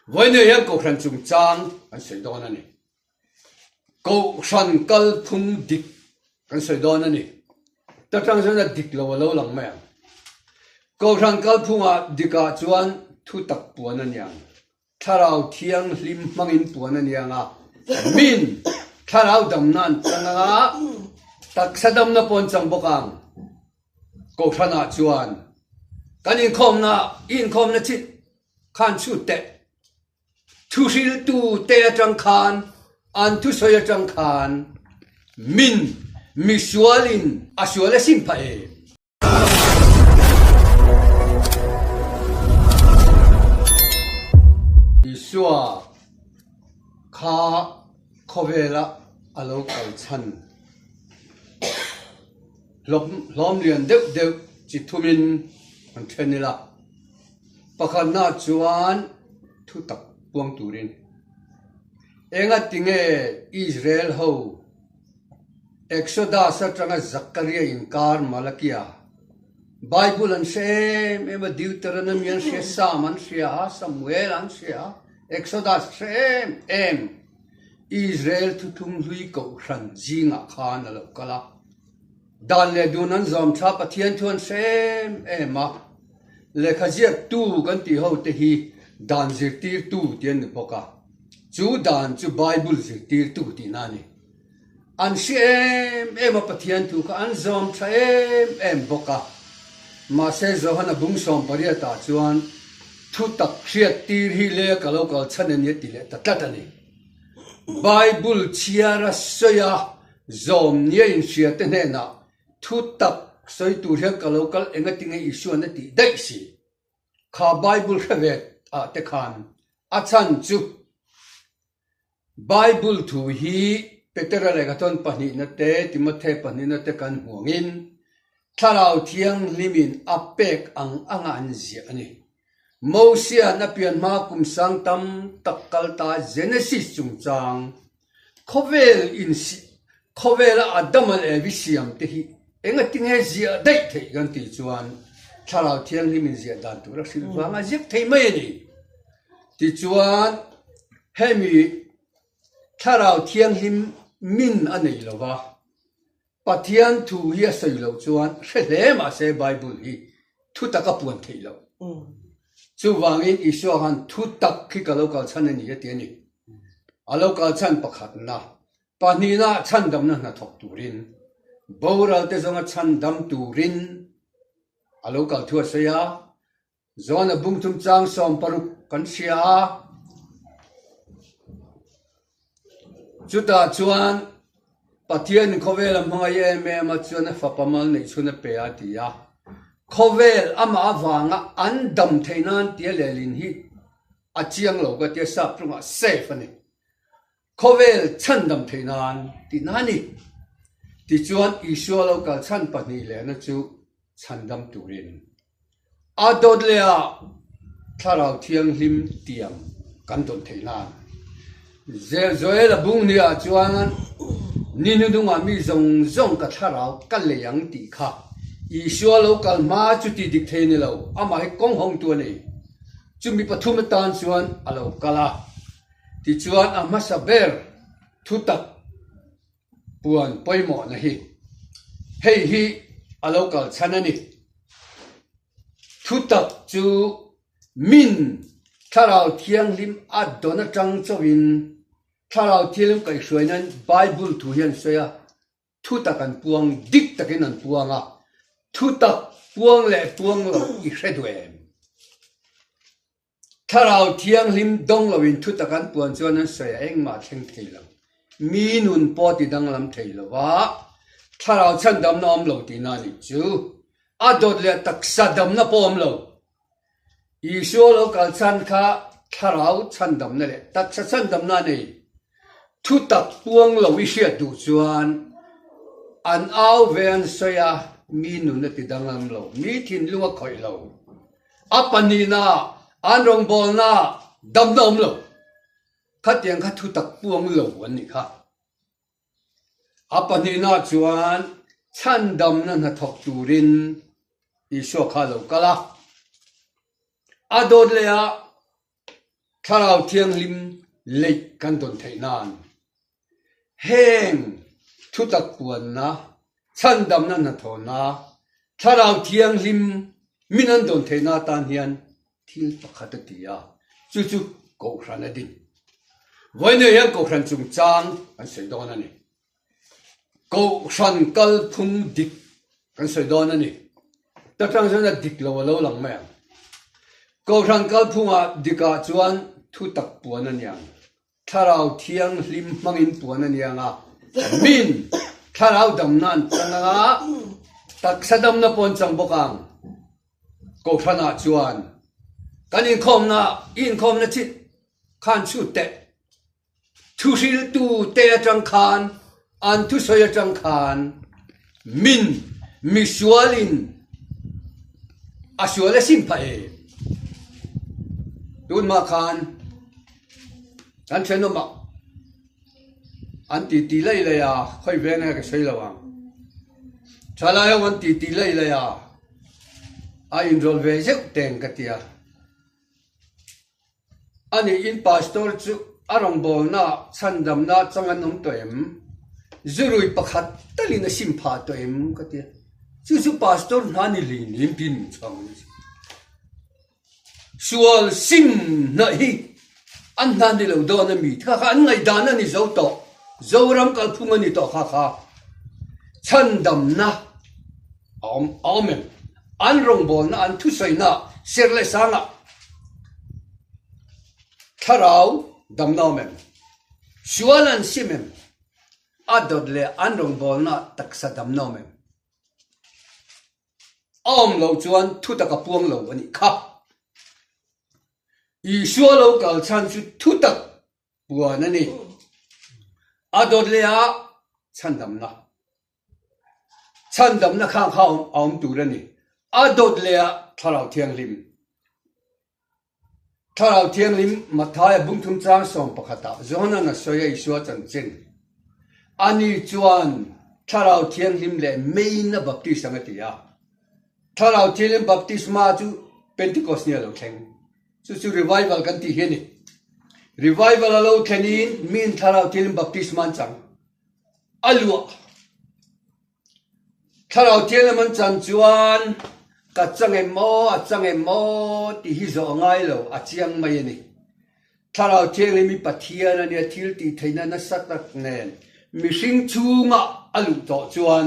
với nơi hiện cầu khăn chung trang anh soi đó nè cầu khăn cal phung địch anh soi đó nè ta trang cho là địch lâu lâu lằng mẹ cầu khăn cal phung à địch à chuan thu tập buồn anh yang thà rau thiang lim mangin buồn anh yang à min thà rau đầm nan chẳng à tak sadam na pon chang bokang cầu khăn à chuan cái in khom na chít khan chu tệ thu sil tu te trang khan an thu soya trang khan min misualin asuala simpae isua kha khovela alo kal chan lom lian deuh chi thumin an thenila pakhan na chuan thu tak buang turin enga tinge Israel ho Exodus atanga Zakaria inkar Malakia Bible an same ema Deuteronomy an share Psalm an share Samuel an share Exodus same Israel thu thum hlui ko ran jinga khan alo kala dan le dunan zom tha pathian thon same ema lekhajiak tu kan ti ho te hi dan zirtir tu tian boka chu dan chu Bible zirtir tu ti nani an shem ema pathian tu ka an zom tha em boka ma se zohana bung som pariata chuan thu tak hriat tir hi le kalokal chanen ye ti le tatlatani Bible chiara soya zom nie in hriat te ne na thu tak soi tu hian kalokal enga tinge isu na ti dai si kha Bible khavet a te khan a chan chu Bible thu hi Petra le gaton pani na te Timothy pani na te kan huangin tharau thiang limin apek ang anga an zia ani Mosia na pian ma kum sang tam takkal ta Genesis chung chang khovel adam al evisiam te hi enga tinge zia dai thei gan ti chuan tharau thiang limin zia dan tu ra silwanga zek thei mai ni ti chuan hemi tharau thiang lim min anei lova pathian thu hi a sei lo chuan hle ma se Bible hi thu taka puan thei lo chu wangin isu han thu tak khi ka lokal chan ani ya ti ani a lokal chan pakhat na panina chan dam na na thok turin boral te zonga chan dam turin a lokal thu a seya zona bungtum chang som paruk kan sia chuta chuan pathian khovel amanga ye me ma chuan fa pamal nei chuna pe atia khovel ama awanga andam theinan tia lelin hi achiang lo ga tia sa prunga safe ani khovel chandam theinan ti nani ti chuan isua lo kal chan pani le na chu chandam turin adod lea tharau thiang hlim tiam kan don theinan Zoela bung nia chuan ninu dunga mi zong ka tharau kal le yang ti kha isua local ma chu ti dik thein lo ama he kong hong tu nei chumi pathum tan chuan alo kala ti chuan ama saber thu tak puan poimo na hi hei hi a local chanani thu tak chu min tharau thiang lim adona tang chawin tharau thilim kai hruainan Bible thu hian soya thu takan puang dik takin an puanga thu tak puang le puang lo I hredwem tharau thiang lim dong lovin thu takan puan chuan an soya engma thleng theilam mi nun poti danglam theilowa tharau chan dam nom lo ti na ni chu adot le taksa dam na pom lo isu lo kal chan kha tharau chan dam na le taksa chan dam na nei thu tak puang lo wi hriat du chuan an au ven soya mi nu na ti danglam lo mi thin luwa khoi lo apani na an rong bol na dam dom lo khatiang kha thu tak puang lo an ni kha apani na chuan chan dam na na thok turin isu kha lo kala adod le a tharau thiang lim lei kan don thei nan heng thu tak puan na chan dam na na tho na tharau thiang lim minan don thei na tan hian thil pakhat tia chu chu ko khran adin voine ya ko khran chung chang an sei don ani ko khran kal phung dik kan sei don ani ta tang sana dik lo lang ma ko khran kal phunga dika chuan thu tak puan aniang tharau thiang lim mangin puan anianga min tharau dam nan changa tak sadam na pon chang bokang ko khana chuan kanin khom na chit khan chu te thu sil tu te chang khan an thu soya chang khan min mi sualin asuala sim pa e tun ma khan an cheno ma an ti lai la ya khoi ve na ka sei lawang chala ya wan ti lai la ya a involve ve je teng ka tia ani in pastor chu arong bol na chandam na changan nom toem zurui pakhat talina sim pha toem ka tia chu pastor nani li nim pin chang sual sim na hi an nani lo do na mi kha an ngai dan ani zo to zoram kal phung ani to kha chandam na amen an rong bol na an thu sai na serle sanga tharau dam na men sualan simem adodle an rong bol na taksa dam na men lo chuan thu taka puang lo ani kha I sualo kal chan chu thu tak puan ani adodle a chandam na khang kha turani adodle a tharau thiang lim mathaya bungthum chang som pakhata zona na soya iswa chan chen ani chuan tharau thiang lim le meina baptism atia tharau thiang lim baptisma chu pentecost ni lo theng chu revival kan ti heni revival alo thenin min tharau thiang lim baptisma chang alua tharau thiang lim chan chuan ka change mo ti hi zo ngai lo a chiang mai ani tharau thiang lim pathian ani thil ti theina na satak nen mi hring chunga alu to chuan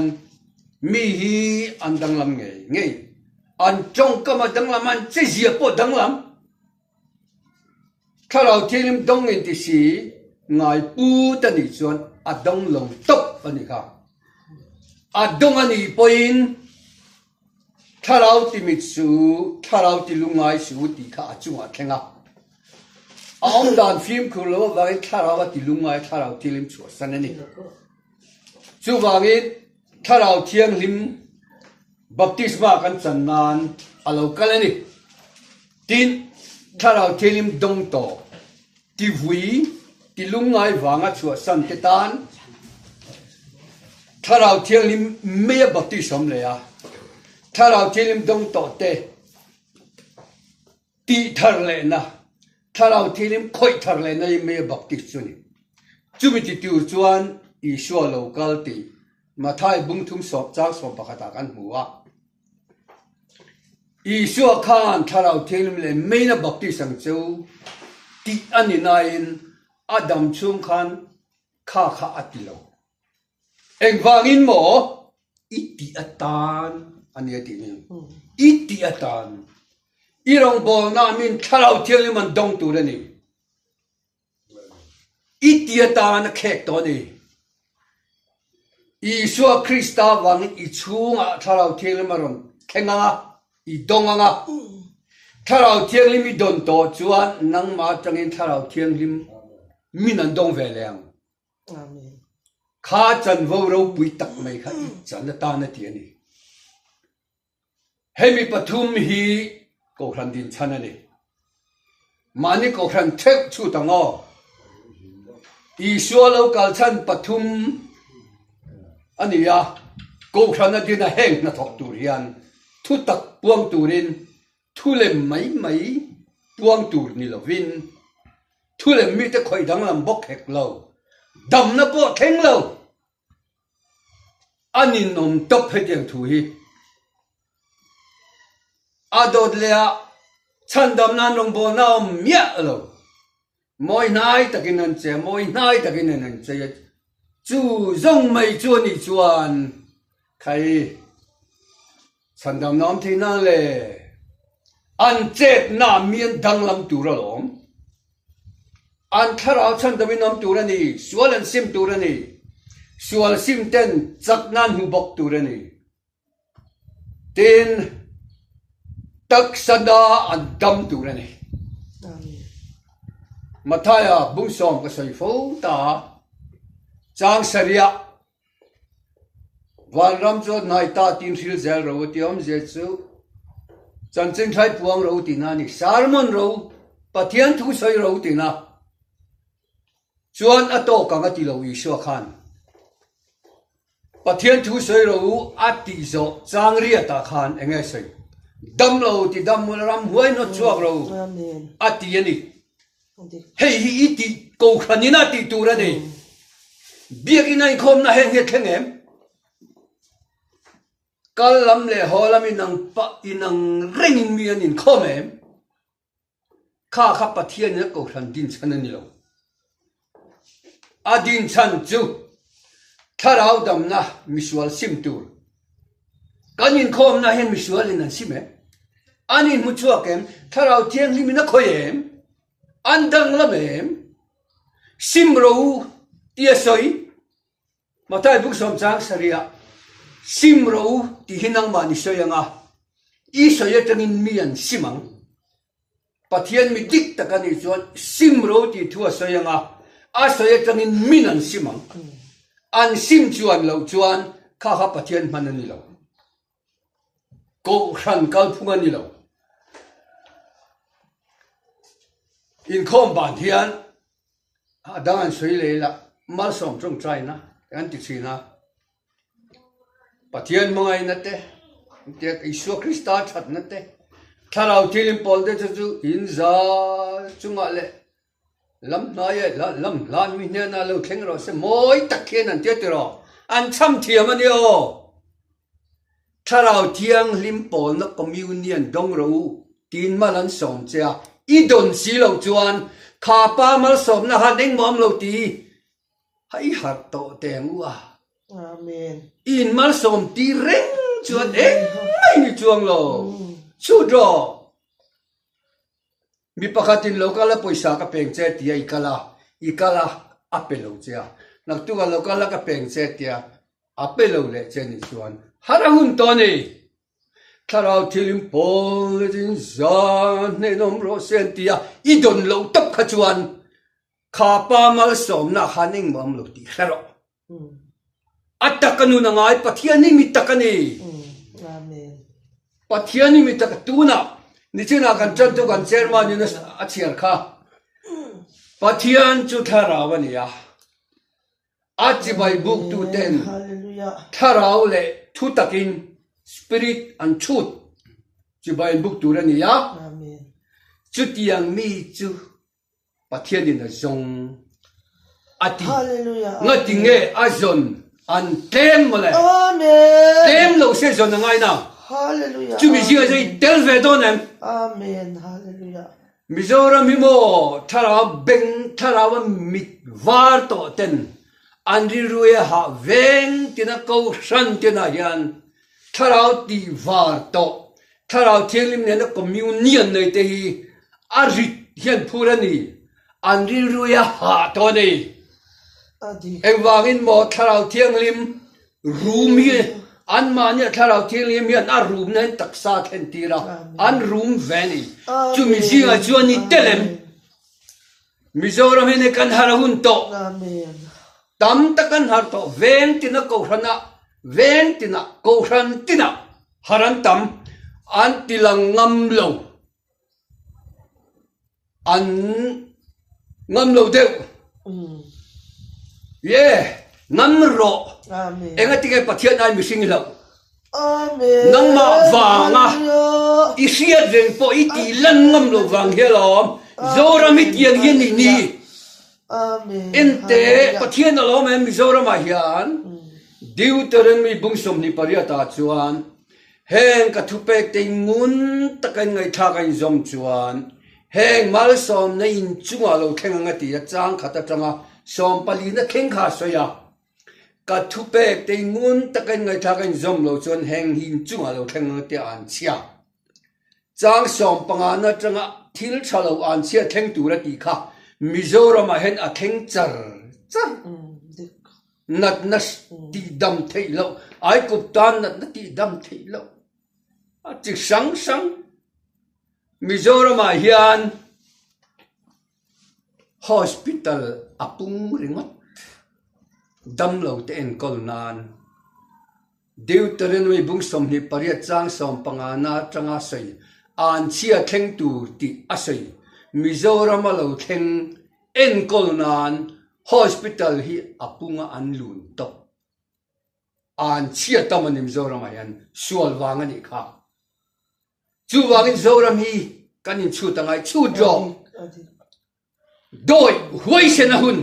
mi hi an danglam nge an chong kama danglam an che zia po danglam tharau thiang lim dong in ti si ngai pu ta ni chuan a dong long top ani kha a dong ani poin tharau ti mitsu tharau ti lungai su ti kha chunga thenga aung dan film khulo wangin tharau ti lungai tharau ti lim chu sanani chu wangin tharau thiang lim baptisma kan channan alo kalani tin tharau thiang lim dong to ti vui ti lungai wanga chu san te tan tharau thiang lim me baptism le ya tharau thiang lim dong to te ti thar le na tharau thiang lim khoi thar le na me baptism ni chumi ti tur chuan I sua local ti mathai bungthum sop chak som pakhata kan huwa I sua khan tharau thiang lim le meina baptism chu ti ani nain adam chung khan kha atilo engwangin mo iti atan ani ati ni iti atan irong bol na min tharau thiang lim an dong tu ni iti atan khek to ni Isua Krista wang I chunga tharau thiang lim aron khenga I donganga tharau thiang lim I don to chuan nangma tangin tharau thiang lim min an dong ve leng amen kha chan vo ro pui tak mai kha I chan ta na ti ani hemi pathum hi ko khran din chanani mani ko khran thek chu tango Isua lo kal chan pathum ania ko khana dina heng na thok tur hian thu tak puang turin thu lem mai puang tur ni lovin thu lệ mi te khoi dang lam bok hek lo dam na po theng lo anin nom top he tiang thu hi adod lea chan dam na nong bo na mia lo moi nai takin an che moi nai takin an che chu zong mai chu ni chuan khai chan dam nam thi na le an chet na mian dang lam tu ra lom an thara chan dam nam tu ra ni sual an sim tu ra ni sual sim ten chak nan hu bok tu ra ni tin tak sada an dam tu ra ni Mathaya bung som ka sai fo ta chang saria wan ram cho nai ta tin thil zel ro tiom je chu chan chen thai puang ro ti na ni sarmon ro pathian thu sai ro ti na chuan ato ka nga ti lo i sho khan pathian thu sai ro ati zo chang ria ta khan enge sai dam lo ti dam mul ram huai no chuak ro ati ani hey hi iti ko khanina ti tu ra ni biak inai khom na hen he theng em kal lam le holam inang pa inang ring mian in khom em kha kha pathian ne ko khan din chan ani lo adin chan chu tharau dam na misual sim tur kanin khom na hen misual in an sim em anin mu chuak em tharau thiang limina khoi em andang lam em sim ro tia soi matai buk som chang saria sim ro ti hinang ma ni soyanga I soya tangin mian simang pathian mi dik takani chuan sim ro ti thua soyanga a soya tangin minan simang an sim chuan lo chuan kha kha pathian manani lo ko khan kal phungani lo in khom ban hian dangan soi leila mal som trong trai na an ti china pathian mangai na te Isu Krista that na te tharau thilim pol de chu in za chunga le lam na ye lam lan mi ne na lo thleng ro se moi tak khen an te ro an cham thiam ani o tharau thiang lim pol na communion dong ro tin malan som cha I don si lo chuan kha pa mal som na ha ding mom lo ti hai har to teng wa Amen. In mal som ti reng chuan ai ni chuang lo chu do mi pakhatin lokala poisa ka peng che ti ikala apelo cha nak tu ga lokala ka peng che tia apelo le che ni chuan harahun to ni tharau thilim pol din zan ne nom ro sen tia I don lo top kha chuan kha pa mal som na haning mom lo ti kharo atakanu na ngai pathiani mi takani Amen. pathiani mi tak tuna ni china kan chan tu kan chairman ni a chiar kha pathian chu tharawani ya achi bai book tu ten Hallelujah. tharau le thu takin spirit and truth chi bai book tu rani ya Amen. chu tiang mi chu pathiani na zong ati Hallelujah. ngati nge azon an tem mole Amen. tem lo se zon ngai na Hallelujah. chu mi ji ga sei tel ve don em Amen. Hallelujah. Mizoram himo tharaw mit var to ten anri ruya ha veng tina ko shan tina yan tharaw ti var to tharaw thilim ne na communion nei te hi arit hian phurani anri ruya ha to nei Adi. ewangin mo tharaw thianglim room hi an mania tharau thilim hian a room nen taksa khen tira an room vani chu mi jinga chuani telem Mizoram hine kan harahun to Amen. tam takan har to veng tina ko hran tina haran tam an tilang ngam lo an ngam lo deu ye ngam ro Amen. enga tige pathian ai mi sing lo Amen. nang ma wanga Hallelujah. isiat veng po iti lan ngam lo wang helom zoram hit yang yin ni Amen. ente Hallelujah. pathian alo men mizoram a hian Deuteronomy bungsom ni pariata chuan heng ka thupek te ngun takan ngai tha kan zom chuan heng mal som na in chunga lo thenga ti chang khata changa som pali na kheng kha soya ka thupek te ngun takan ngai tha kan zom lo chuan heng hin chunga lo thenga ti an chia chang som panga na changa thil chalo an chia theng tu ra ti kha Mizoram a hen a theng char Dik. nat na ti dam thei lo ai kup tan nat na ti dam thei lo a chi sang sang Mizoram a hian hospital apung ringot dam lo te en kol nan Deuteronomy bungsom ni pariat chang som pangana changa sei an chia theng tu ti asei Mizoram a lo theng en kol nan hospital hi apunga an lun to an chia taman Mizoram hian sual wanga ni kha chu wangin Zoram hi kanin chu tangai chu dro Adik. doi huai sena hun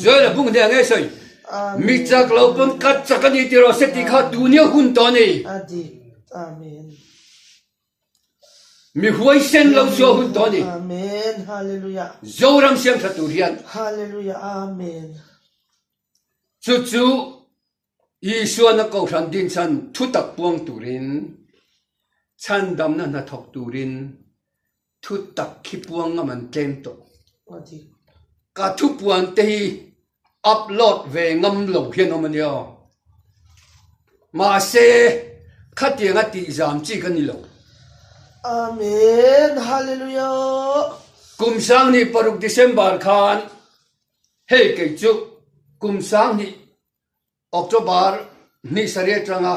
zola bung de ngai soi Amen. mi chak lo pon kat chakani ti ro seti kha dunia hun to ni Adik. Amen. mi huai sen lo so hun to ni Amen. Hallelujah. Zoram siam thatu hian Hallelujah. Amen. chu chu Isua na ko than din chan thu tak puang turin chan dam na thok turin thu tak khi puang man tlem to Adik. ka thu puan te hi upload ve ngam lo hian man yo ma se khatianga ti jam chi kan ni lo Amen. Hallelujah. kum sang ni paruk December khan hey ke chu kum sang ni October ni sare tranga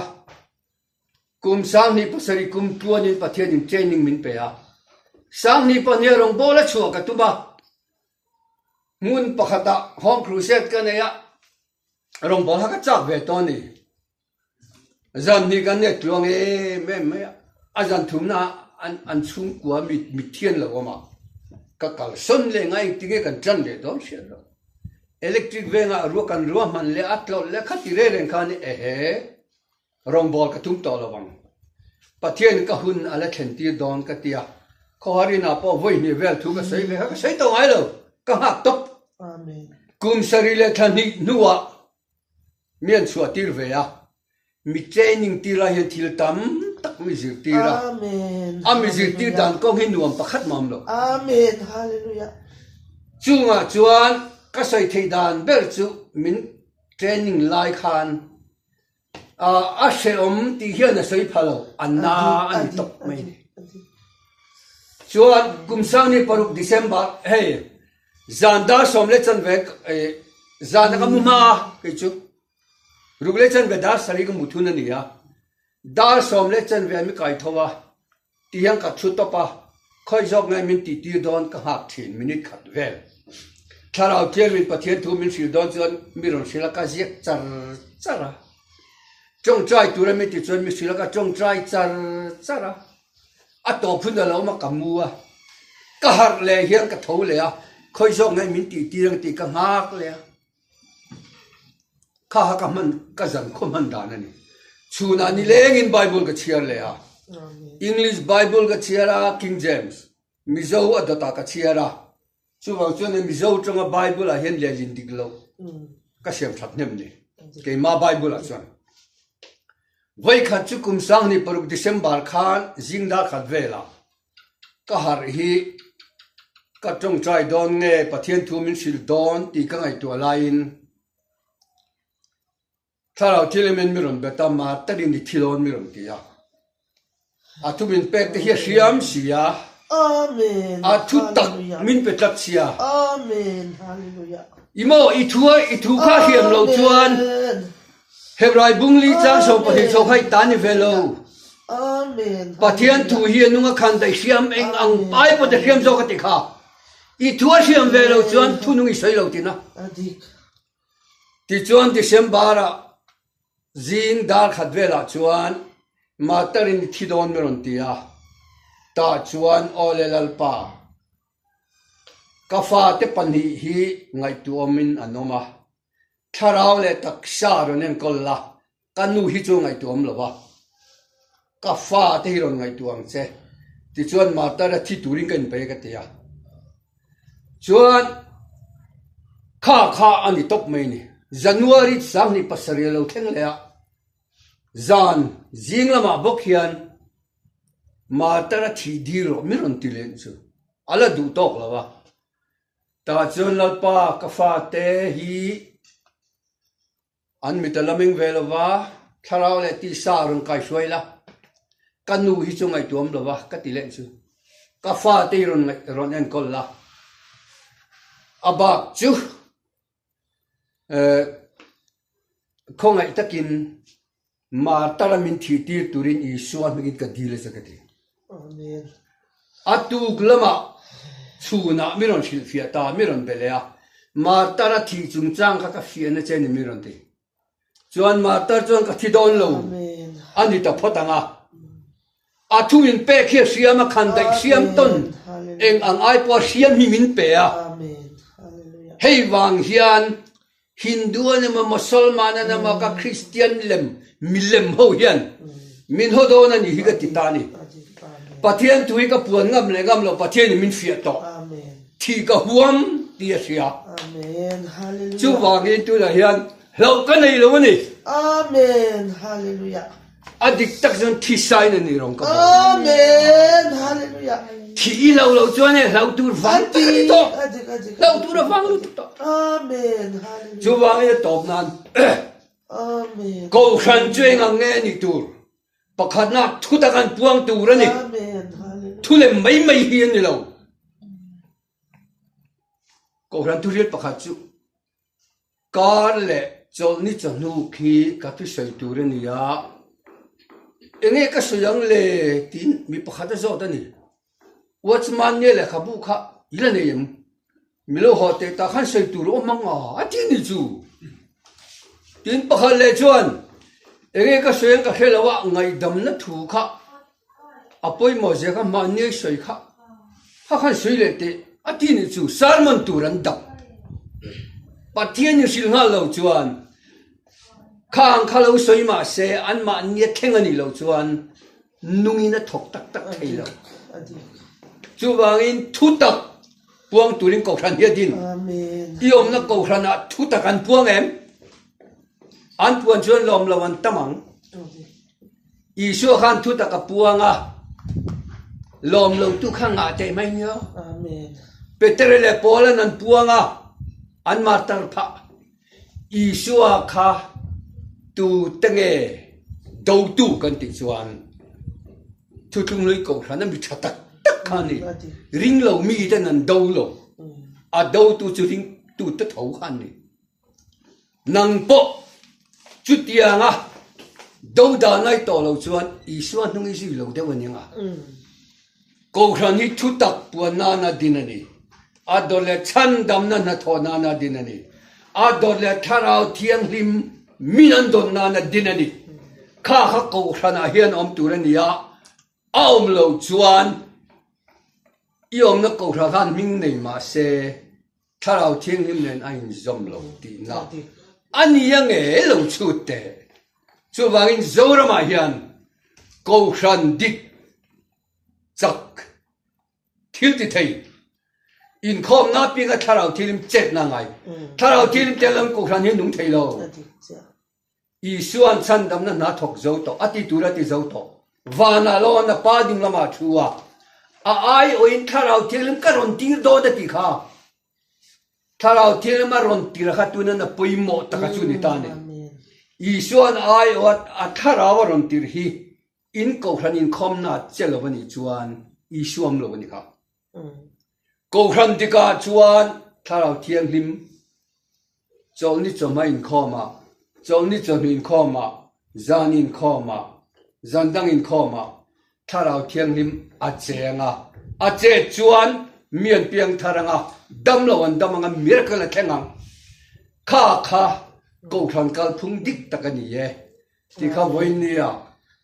kum sang ni pasari kum tuan ni pathian in training min pe a sang ni pania rong bola chua ka tuba mun pakhata home crusade ka ne ya rong bola ka chak ve to ni zam ni kan ne tuang e me azan thumna an chung kwa mi thian lo ma ka kal son le ngai tinge kan chan le do sia lo electric venga ru kan ru man le atlo le khati re ren khan e he rong bol ka tum to lo bang pathian ka hun ala thlen ti don ka tia khori na po voi ni vel thu ka sei to ngai lo ka hak top Amen. kum sari le thani nuwa mian chua tir ve ya mi training tira he thil tam tak mi zir tira Amen. ami zir tir dan kong hin nuam pakhat mam lo Amen. Hallelujah. chunga chuan ka sai thei dan ber chu min training lai khan a she om ti hian a sei phalo anna ani top mai chuan kumsang ni paruk December hey zanda somle chan vek zanda ka muma ke chu rugle chan ve dar sari ka muthuna ni ya dar somle chan ve mi kai thowa ti yang ka thu to pa khoi jok ngai min ti ti don ka hak thin minute khat vel tharau tier min pathian thu min sil don chuan mi ron sila ka ziak char chara chong trai tu ra mi ti chuan mi sila ka chong trai char chara a to phun da lo ma kamua ka har le hian ka tho le a khoi jok ngai min ti ti rang ti ka ngak le kha ka man ka zan khom han dan ani chuna ni leng in bible ka chiar le a Amen. English Bible ka chiara King James Mizo adata ka chiara chu wa chu ne Mizo changa Bible a hen le lin diglo ka siam thap nem ni ke ma Bible a chuan voi khat chu kum sang ni paruk December khan jingda khat vela ka har hi ka tong trai don nge pathian thu min sil don ti ka ngai tu lain tharau thilemen miron beta ma tadin ni thilon miron ti ya a thu min pek te hi siam sia Amen. a thu tak Hallelujah. min pe tak sia Amen. Hallelujah. imo i thu kha hiam lo chuan Amen. hebrai bungli chang so pa hi so khai tani velo Amen. pathian thu hi nunga khan dai siam eng ang pai pa de siam zo ka ti kha i thu siam velo chuan thu nungi sei lo ti na Adik. ti chuan December a zing dar khat vela chuan matarin thidon meron tia ta chuan olelal pa ka fa te pani hi ngai tu omin anoma tharau le tak sha ronen kolla kanu hi chu ngai tu om lova ka fa te hi ron ngai tu ang che ti chuan ma ta ra thi turing kan pe ka tia chuan kha ani top mai ni January sang ni pasari lo theng le zan jinglama bok hian ma ta ra thi diro mi ron ti len chu ala du tok lawa ta chuan lo pa ka fa te hi an mi ta laming velova tharau le ti sa rung kai suaila kanu hi chu ngai tuam lova ka ti len chu ka fa te ron en kolla abak chu khongai takin ma taramin thi tir turin I suan migin ka dile sakati Amen. atu glama chuna miron shil fiata miron belea ma tara thi chung chang ka fia na chen miron ti chuan ma tar chuan ka thi don lo Amen. ani ta photanga atu in pe khe siam khan dai siam ton eng ang ai po siam hi min pe a Amen. Hallelujah. hei wang hian Hindu ani ma Musalman ani ma ka Christian lem milem ho hian min ho do na ni hi ka ti ta ni Amen. pathian tui ka puan ngam le ngam lo pathian min fia to Amen. thi ka huam ti sia Amen. Hallelujah. chu wangin tu la hian lo ka nei lo ni Amen. Hallelujah. adik tak zon thi sai na ni rong ka Amen. Hallelujah. thi lo chuan e lo tur van ti to lo tur van lu to Amen. Hallelujah. chu wangin top nan Amen. ko khan chueng ang nge ni tur pakhat na thu ta kan puang tur ani Amen. Hallelujah. thu le mai hi ni lo ko khan tu riat pakhat chu kar le chol ni chanu khi ka tu sei tur ani ya enge ka suyang le tin mi pakhat zo ta ni watchman ne le khabu kha ila ne yem milo hote ta khan sei tur o manga ati ni chu tin pakhat le chuan enge ka suyang ka khelawa ngai dam na thu kha apoi mo je ka ma ne sei kha khan sei le te ati ni chu sarman turan dam pathian ni sil nga lo chuan khang khalo sei ma se an ma nie theng ani lo chuan nungi na thok tak tak thei lo chu wangin thu tak puang turin ko khan hi din Amen. iom na ko khan a thu tak an puang em an puan chuan lom lawan tamang isu khan thu tak a puanga lom lo tu khang a te mai nyo Amen. petere le polan an puanga an martar pha isu a kha tu tenge do tu kan ti chuan thu tung loi ko khan mi thatak tak khani ring lo mi ten an do lo a do tu chu ring tu ta thau khan ni nang po chu tianga do da ngai to lo chuan isu an nung isi lo de wani nga ko khan hi thu tak puan na na dinani adole chan dam na na thona na dinani adole tharau thiang lim minan don na na dinani kha kha ko khan a hian om turania aum lo chuan iom na ko khan ming nei ma se tharau thiang lim nen ain zom lo ti na ani yang e lo chu te chu wangin zora ma hian ko khan dik chak thil ti thei in khom na pi ga tharau thilim chet na ngai tharau thilim telam ko khan hi nung thei lo I suan chan dam na na thok zo to ati tura ti zo to wana lo na pa ding lama thuwa a ai o in tharau thilim ka ron tir do da ti kha tharau thilim ma ron tir kha tu na poi mo ta ka chu ni ta ne I suan ai o a tharau ron tir hi in ko khan in khom na chelo bani chuan I suam lo bani kha ko khan ti ka chuan tharau thiang lim chol ni chomai in khoma chol ni chon in khoma zan in khoma zandang in khoma tharau thiang lim a chenga a che chuan mian piang tharanga dam lo an damanga miracle a thengang kha kha ko khan kal phung dik takani ye ti kha voinia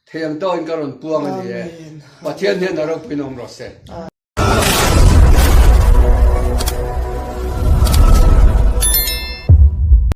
theng to in karon puang ani ye pathian he narok pinom ro se